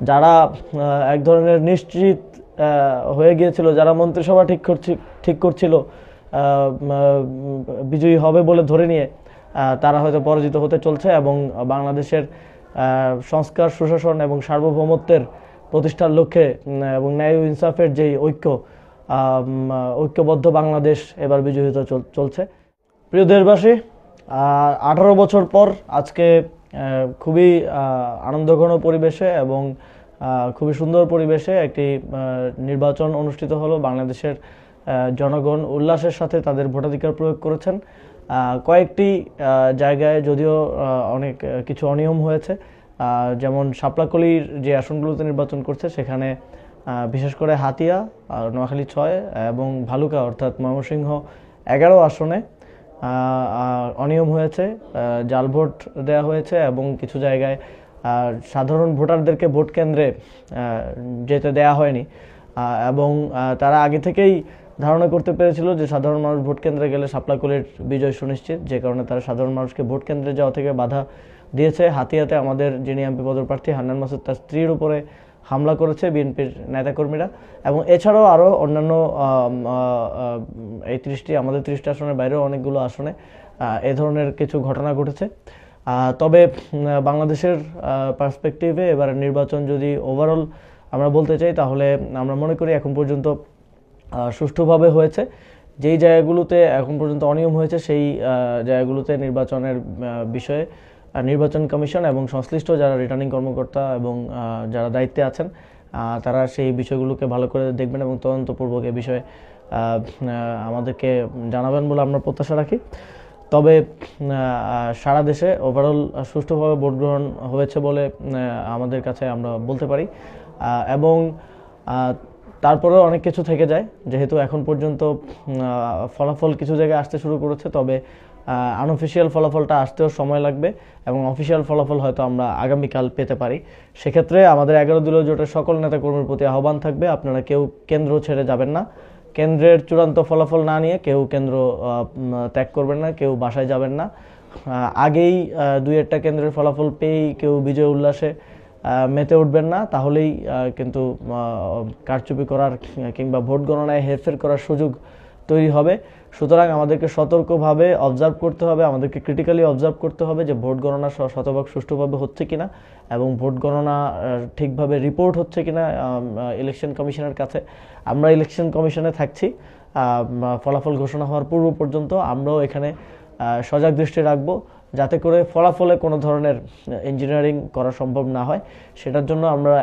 যারা এক ধরনের নিশ্চিত হয়ে গিয়েছিল, যারা মন্ত্রিসভা ঠিক করছিল বিজয়ী হবে বলে ধরে নিয়ে, তারা হয়তো পরাজিত হতে চলছে এবং বাংলাদেশের সংস্কার, সুশাসন এবং সার্বভৌমত্বের প্রতিষ্ঠার লক্ষ্যে এবং ন্যায় ও ইনসাফের যেই ঐক্যবদ্ধ বাংলাদেশ এবার বিজয়ী হতে চলছে। প্রিয় দেশবাসী, 18 বছর পর আজকে খুবই আনন্দঘন পরিবেশে এবং খুবই সুন্দর পরিবেশে একটি নির্বাচন অনুষ্ঠিত হলো। বাংলাদেশের জনগণ উল্লাসের সাথে তাদের ভোটাধিকার প্রয়োগ করেছেন। কয়েকটি জায়গায় যদিও অনেক কিছু অনিয়ম হয়েছে, যেমন শাপলাকলির যে আসনগুলোতে নির্বাচন করছে সেখানে বিশেষ করে হাতিয়া, নোয়াখালী 6 এবং ভালুকা অর্থাৎ ময়মনসিংহ 11 আসনে অনিয়ম হয়েছে, জাল ভোট দেওয়া হয়েছে এবং কিছু জায়গায় সাধারণ ভোটারদেরকে ভোট কেন্দ্রে যেতে দেয়া হয়নি এবং তারা আগে থেকেই ধারণা করতে পেরেছিল যে সাধারণ মানুষ ভোট কেন্দ্রে গেলে শাপলাকলির বিজয় সুনিশ্চিত, যে কারণে তারা সাধারণ মানুষকে ভোট কেন্দ্রে যাওয়া থেকে বাধা দিয়েছে। হাতিয়াতে আমাদের যিনি এমপি পদপ্রার্থী হান্নান মাসুদ, তার স্ত্রীর উপরে হামলা করেছে বিএনপির নেতাকর্মীরা এবং এছাড়াও আরও অন্যান্য এই 30টি, আমাদের 30টি আসনের বাইরেও অনেকগুলো আসনে এ ধরনের কিছু ঘটনা ঘটেছে। তবে বাংলাদেশের পার্সপেক্টিভে এবার নির্বাচন যদি ওভারঅল আমরা বলতে চাই, তাহলে আমরা মনে করি এখন পর্যন্ত সুষ্ঠুভাবে হয়েছে। যেই জায়গাগুলোতে এখন পর্যন্ত অনিয়ম হয়েছে সেই জায়গাগুলোতে নির্বাচনের বিষয়ে নির্বাচন কমিশন এবং সংশ্লিষ্ট যারা রিটার্নিং কর্মকর্তা এবং যারা দায়িত্বে আছেন তারা সেই বিষয়গুলোকে ভালো করে দেখবেন এবং তদন্তপূর্বক এ বিষয়ে আমাদেরকে জানাবেন বলে আমরা প্রত্যাশা রাখি। তবে সারা দেশে ওভারঅল সুষ্ঠুভাবে ভোট গ্রহণ হয়েছে বলে আমাদের কাছে আমরা বলতে পারি এবং তারপরেও অনেক কিছু থেকে যায়, যেহেতু এখন পর্যন্ত ফলাফল কিছু জায়গায় আসতে শুরু করেছে। তবে আনঅফিসিয়াল ফলাফলটা আসতেও সময় লাগবে এবং অফিসিয়াল ফলাফল হয়তো আমরা আগামীকাল পেতে পারি। সেক্ষেত্রে আমাদের 11 দলীয় জোটের সকল নেতাকর্মীর প্রতি আহ্বান থাকবে, আপনারা কেউ কেন্দ্র ছেড়ে যাবেন না, কেন্দ্রের চূড়ান্ত ফলাফল না নিয়ে কেউ কেন্দ্র ত্যাগ করবেন না, কেউ বাসায় যাবেন না। আগেই 2-1টা কেন্দ্রের ফলাফল পেয়েই কেউ বিজয় উল্লাসে মেতে উঠবেন না, তাহলেই কিন্তু কারচুপি করার কিংবা ভোট গণনায় হেরফের করার সুযোগ তৈরি হবে। সুতরাং আমাদেরকে সতর্কভাবে অবজার্ভ করতে হবে, আমাদেরকে ক্রিটিক্যালি অবজার্ভ করতে হবে যে ভোট গণনা শতভাগ সুষ্ঠুভাবে হচ্ছে কিনা এবং ভোট গণনা ঠিকভাবে রিপোর্ট হচ্ছে কিনা ইলেকশন কমিশনের কাছে। আমরা ইলেকশন কমিশনে থাকছি ফলাফল ঘোষণা হওয়ার পূর্ব পর্যন্ত। আমরাও এখানে সজাগ দৃষ্টি রাখবো যাতে করে ফলাফলে কোনো ধরনের ইঞ্জিনিয়ারিং করা সম্ভব না হয়। সেটার জন্য আমরা